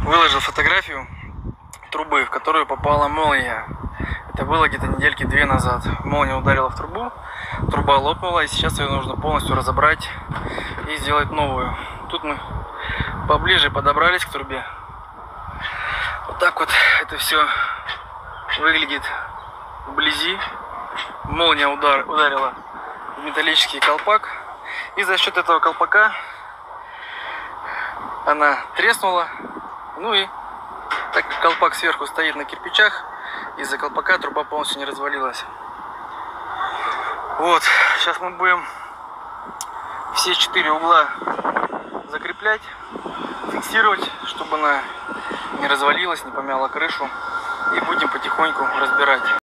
Выложил фотографию трубы, в которую попала молния. Это было где-то недельки 2 назад. Молния ударила в трубу, труба лопнула, и сейчас ее нужно полностью разобрать и сделать новую. Тут мы поближе подобрались к трубе. Вот так вот это все выглядит вблизи. Молния ударила в металлический колпак, и за счет этого колпака она треснула. Ну и так как колпак сверху стоит на кирпичах, из-за колпака труба полностью не развалилась. Вот, сейчас мы будем все 4 угла закреплять, фиксировать, чтобы она не развалилась, не помяла крышу, и будем потихоньку разбирать.